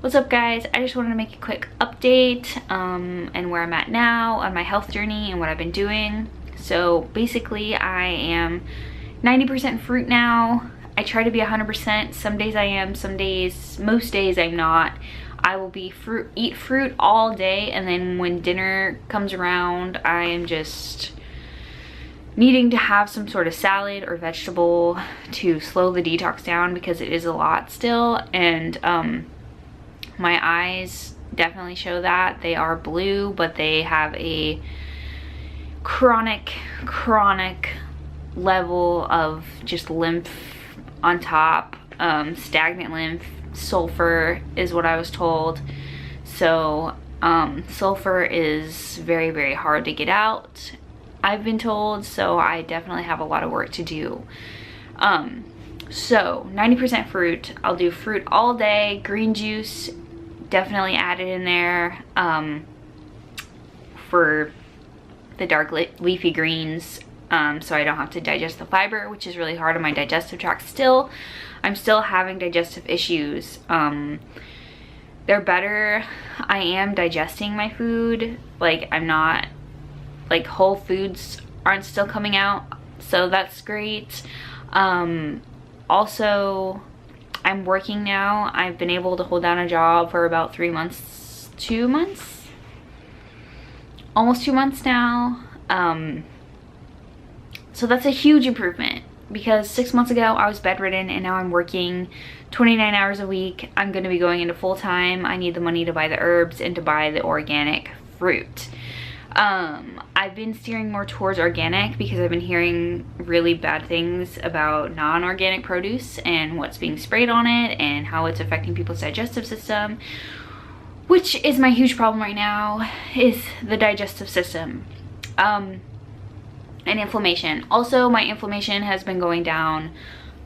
What's up guys? I just wanted to make a quick update and where I'm at now on my health journey and what I've been doing. So basically I am 90% fruit now. I try to be 100%. Some days I am, most days I'm not. I will be eat fruit all day, and then when dinner comes around I am just needing to have some sort of salad or vegetable to slow the detox down because it is a lot still. And my eyes definitely show that. They are blue, but they have a chronic level of just lymph on top, stagnant lymph. Sulfur is what I was told. So sulfur is very hard to get out, I've been told, so I definitely have a lot of work to do. So 90% fruit. I'll do fruit all day. Green juice definitely added in there for the dark leafy greens, so I don't have to digest the fiber, which is really hard on my digestive tract still. I'm still having digestive issues. They're better. I am digesting my food. Like, I'm not, like, whole foods aren't still coming out, so that's great. Also, I'm working now. I've been able to hold down a job for about 3 months, 2 months? Almost 2 months now. So that's a huge improvement, because 6 months ago I was bedridden and now I'm working 29 hours a week. I'm going to be going into full time. I need the money to buy the herbs and to buy the organic fruit. I've been steering more towards organic because I've been hearing really bad things about non-organic produce and what's being sprayed on it and how it's affecting people's digestive system, which is my huge problem right now, is the digestive system. And inflammation. Also, my inflammation has been going down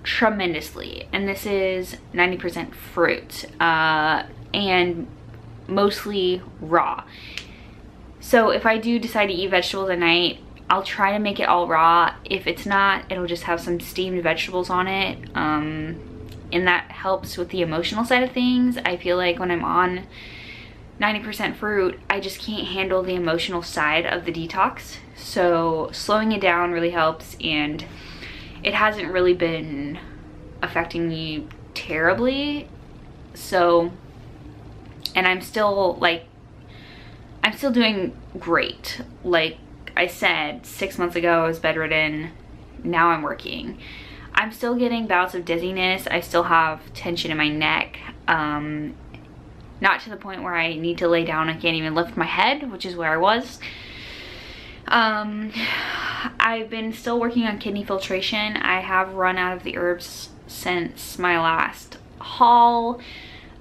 tremendously, and this is 90% fruit and mostly raw. So if I do decide to eat vegetables at night, I'll try to make it all raw. If it's not, it'll just have some steamed vegetables on it, and that helps with the emotional side of things. I feel like when I'm on 90% fruit, I just can't handle the emotional side of the detox. So slowing it down really helps, and it hasn't really been affecting me terribly. So, and I'm still doing great. Like I said, 6 months ago I was bedridden, now I'm working. I'm still getting bouts of dizziness. I still have tension in my neck. Not to the point where I need to lay down. I can't even lift my head, which is where I was. I've been still working on kidney filtration. I have run out of the herbs since my last haul.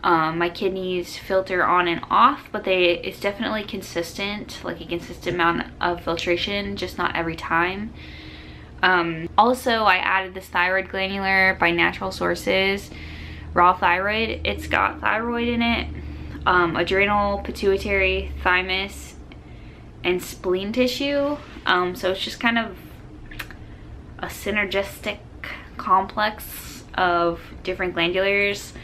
My kidneys filter on and off, but it's definitely consistent, like a consistent amount of filtration, just not every time. Also, I added this thyroid glandular by Natural Sources, raw thyroid. It's got thyroid in it, adrenal, pituitary, thymus, and spleen tissue. So it's just kind of a synergistic complex of different glandulars.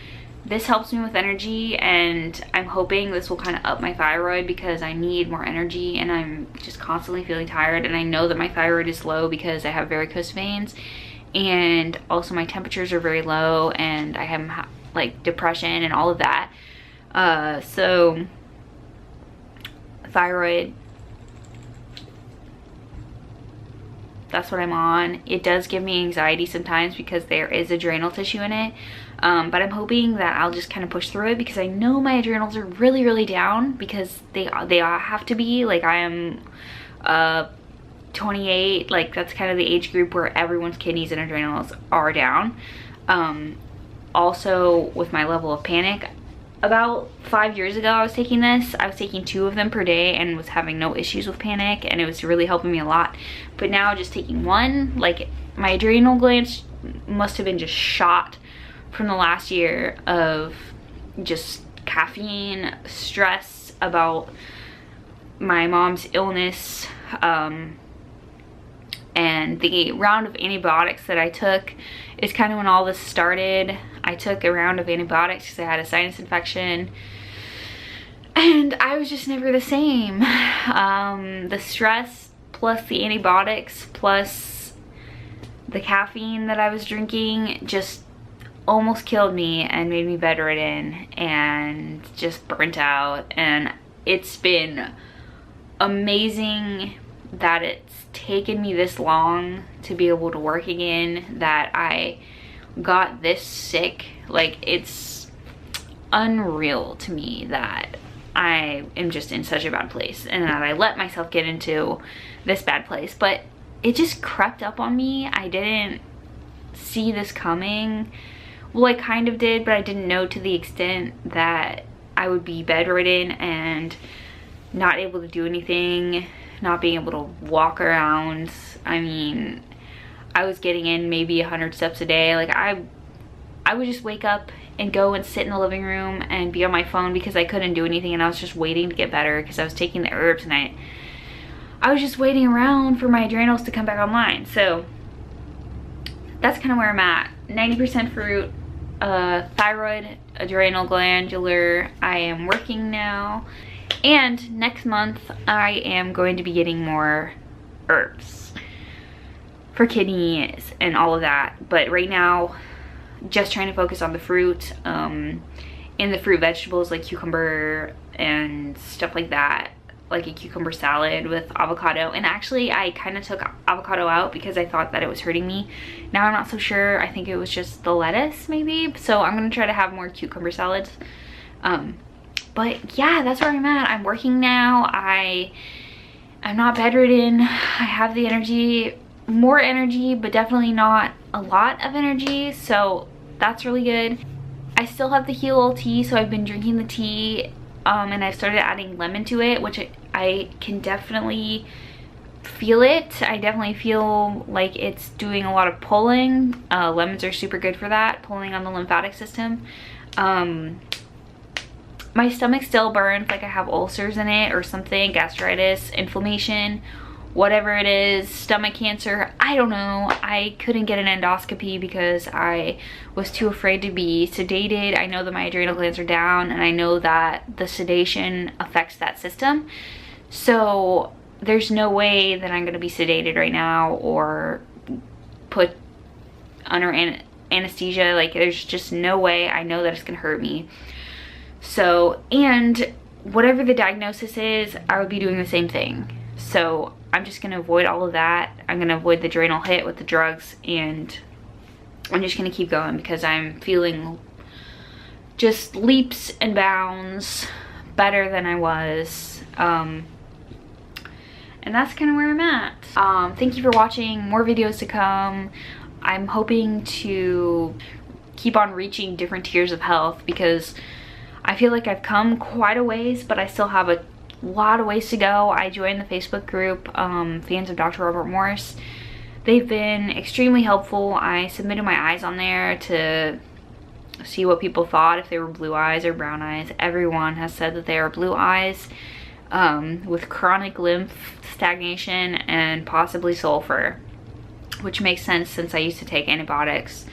This helps me with energy, and I'm hoping this will kind of up my thyroid because I need more energy and I'm just constantly feeling tired. And I know that my thyroid is low because I have varicose veins, and also my temperatures are very low, and I have like depression and all of that. So thyroid, that's what I'm on. It does give me anxiety sometimes because there is adrenal tissue in it, but I'm hoping that I'll just kind of push through it, because I know my adrenals are really down, because they have to be. Like, I am 28, like that's kind of the age group where everyone's kidneys and adrenals are down. Also, with my level of panic, about 5 years ago I was taking this. I was taking 2 of them per day and was having no issues with panic, and it was really helping me a lot. But now just taking one, like, my adrenal glands must have been just shot from the last year of just caffeine, stress about my mom's illness, and the round of antibiotics that I took is kind of when all this started. I took a round of antibiotics because I had a sinus infection, and I was just never the same. The stress plus the antibiotics plus the caffeine that I was drinking just almost killed me and made me bedridden and just burnt out. And it's been amazing that it's taken me this long to be able to work again, that I got this sick. Like, it's unreal to me that I am just in such a bad place and that I let myself get into this bad place. But it just crept up on me. I didn't see this coming. Well, I kind of did, but I didn't know to the extent that I would be bedridden and not able to do anything, not being able to walk around. I mean, I was getting in maybe 100 steps a day. Like, I would just wake up and go and sit in the living room and be on my phone because I couldn't do anything, and I was just waiting to get better because I was taking the herbs, and I was just waiting around for my adrenals to come back online. So that's kind of where I'm at. 90% fruit, thyroid, adrenal, glandular. I am working now. And next month, I am going to be getting more herbs for kidneys and all of that. But right now, just trying to focus on the fruit, and the fruit vegetables like cucumber and stuff like that, like a cucumber salad with avocado. And actually, I kind of took avocado out because I thought that it was hurting me. Now I'm not so sure. I think it was just the lettuce maybe. So I'm gonna try to have more cucumber salads. But yeah, that's where I'm at. I'm working now. I'm not bedridden. I have the energy, more energy, but definitely not a lot of energy. So that's really good. I still have the heel oil tea, so I've been drinking the tea, and I've started adding lemon to it, which I can definitely feel it. I definitely feel like it's doing a lot of pulling. Lemons are super good for that, pulling on the lymphatic system. My stomach still burns like I have ulcers in it or something, gastritis, inflammation, whatever it is, stomach cancer, I don't know. I couldn't get an endoscopy because I was too afraid to be sedated. I know that my adrenal glands are down, and I know that the sedation affects that system. So there's no way that I'm gonna be sedated right now or put under anesthesia. Like, there's just no way. I know that it's gonna hurt me. So, and whatever the diagnosis is, I would be doing the same thing. So I'm just gonna avoid all of that. I'm gonna avoid the adrenal hit with the drugs, and I'm just gonna keep going because I'm feeling just leaps and bounds better than I was. And that's kind of where I'm at. Thank you for watching. More videos to come. I'm hoping to keep on reaching different tiers of health because I feel like I've come quite a ways, but I still have a lot of ways to go. I joined the Facebook group, Fans of Dr. Robert Morse. They've been extremely helpful. I submitted my eyes on there to see what people thought, if they were blue eyes or brown eyes. Everyone has said that they are blue eyes with chronic lymph stagnation and possibly sulfur, which makes sense since I used to take antibiotics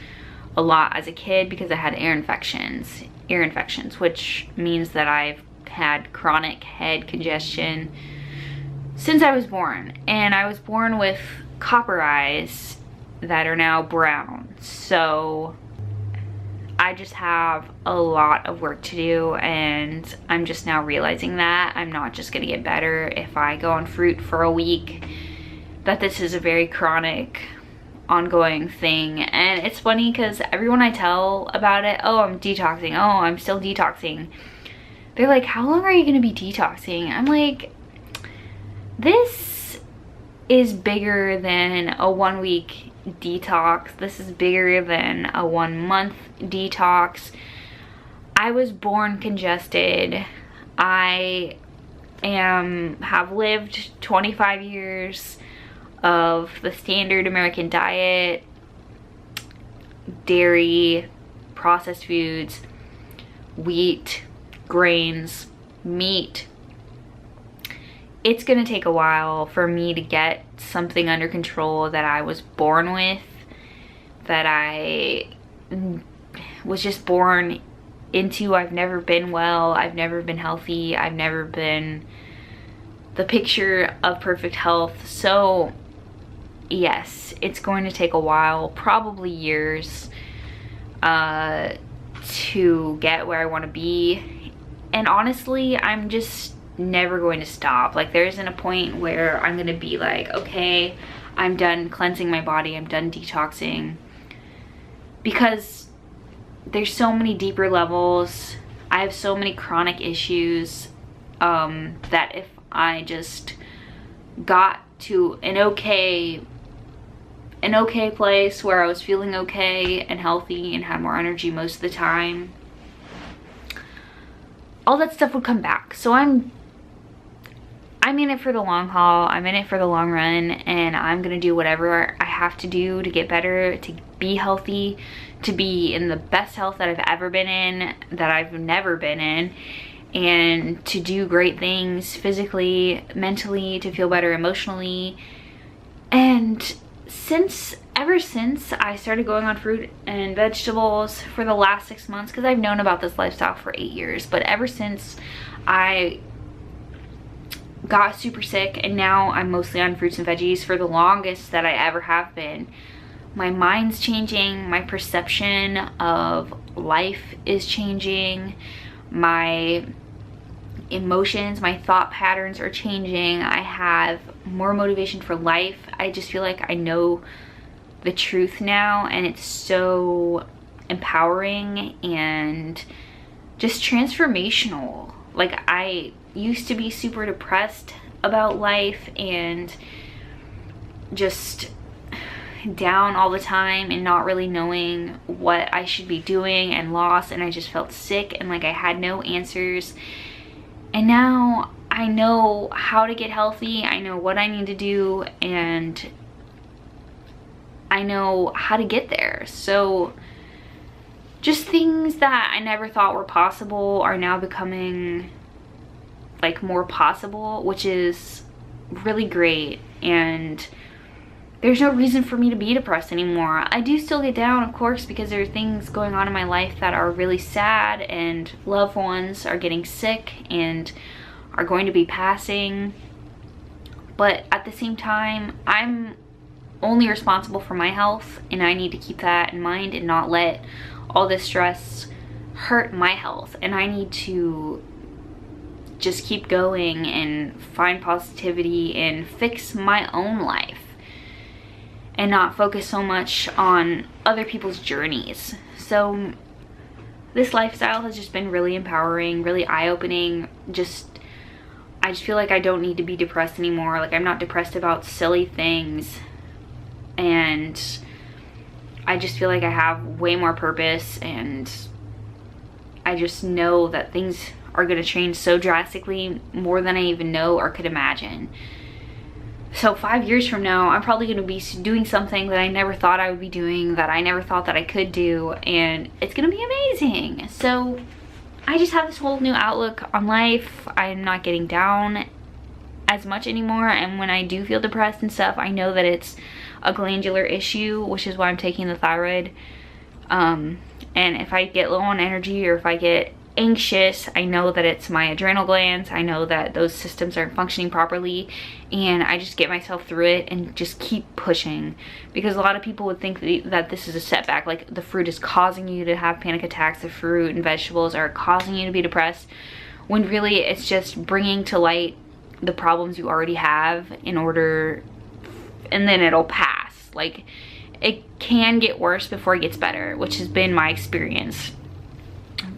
a lot as a kid because I had ear infections, which means that I've had chronic head congestion since I was born. And I was born with copper eyes that are now brown. So I just have a lot of work to do, and I'm just now realizing that I'm not just gonna get better if I go on fruit for a week, that this is a very chronic ongoing thing. And it's funny because everyone I tell about it, oh, I'm detoxing, oh, I'm still detoxing, they're like, how long are you gonna be detoxing? I'm like, this is bigger than a 1 week detox. This is bigger than a 1 month detox. I was born congested. I have lived 25 years of the standard American diet, dairy, processed foods, wheat, grains, meat. It's gonna take a while for me to get something under control that I was born with, that I was just born into. I've never been well, I've never been healthy, I've never been the picture of perfect health. So yes, it's going to take a while, probably years, to get where I want to be. And honestly, I'm just never going to stop. Like, there isn't a point where I'm gonna be like, okay, I'm done cleansing my body, I'm done detoxing, because there's so many deeper levels. I have so many chronic issues, that if I just got to an okay place where I was feeling okay and healthy and had more energy most of the time, all that stuff would come back. So I'm in it for the long haul, I'm in it for the long run, and I'm gonna do whatever I have to do to get better, to be healthy, to be in the best health that I've ever been in, that I've never been in, and to do great things physically, mentally, to feel better emotionally. And ever since I started going on fruit and vegetables for the last 6 months, because I've known about this lifestyle for 8 years, but ever since I got super sick and now I'm mostly on fruits and veggies for the longest that I ever have been, my mind's changing, my perception of life is changing, my emotions, my thought patterns are changing. I have more motivation for life. I just feel like I know the truth now, and it's so empowering and just transformational. Like, I used to be super depressed about life and just down all the time and not really knowing what I should be doing, and lost, and I just felt sick and like I had no answers. And now I know how to get healthy, I know what I need to do, and I know how to get there. So just things that I never thought were possible are now becoming like more possible, which is really great. And there's no reason for me to be depressed anymore. I do still get down, of course, because there are things going on in my life that are really sad, and loved ones are getting sick and are going to be passing. But at the same time, I'm only responsible for my health, and I need to keep that in mind and not let all this stress hurt my health. And I need to just keep going and find positivity and fix my own life, and not focus so much on other people's journeys. So this lifestyle has just been really empowering, really eye-opening. I just feel like I don't need to be depressed anymore. Like, I'm not depressed about silly things, and I just feel like I have way more purpose, and I just know that things are gonna change so drastically, more than I even know or could imagine. So 5 years from now, I'm probably gonna be doing something that I never thought I would be doing, that I never thought that I could do, and it's gonna be amazing. So I just have this whole new outlook on life. I'm not getting down as much anymore, and when I do feel depressed and stuff, I know that it's a glandular issue, which is why I'm taking the thyroid. And if I get low on energy, or if I get anxious, I know that it's my adrenal glands. I know that those systems aren't functioning properly, and I just get myself through it and just keep pushing. Because a lot of people would think that this is a setback, like the fruit is causing you to have panic attacks, the fruit and vegetables are causing you to be depressed, when really it's just bringing to light the problems you already have in order, and then it'll pass. Like, it can get worse before it gets better, which has been my experience.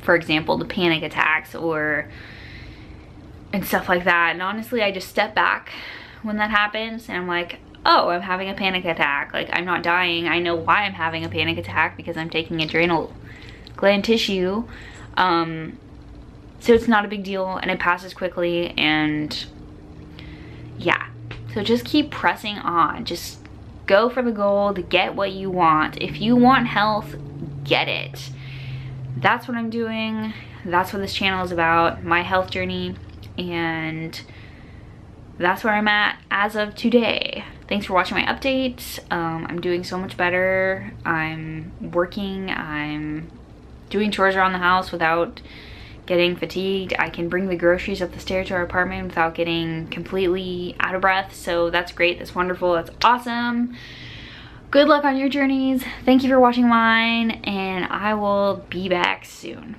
For example, the panic attacks and stuff like that. And honestly, I just step back when that happens, and I'm like, oh, I'm having a panic attack. Like, I'm not dying. I know why I'm having a panic attack, because I'm taking adrenal gland tissue. So it's not a big deal, and it passes quickly. And yeah, so just keep pressing on. Just go for the goal to get what you want. If you want health, get it. That's what I'm doing. That's what this channel is about, my health journey, and that's where I'm at as of today. Thanks for watching my update. I'm doing so much better. I'm working, I'm doing chores around the house without getting fatigued. I can bring the groceries up the stairs to our apartment without getting completely out of breath. So that's great, that's wonderful, that's awesome. Good luck on your journeys. Thank you for watching mine, and I will be back soon.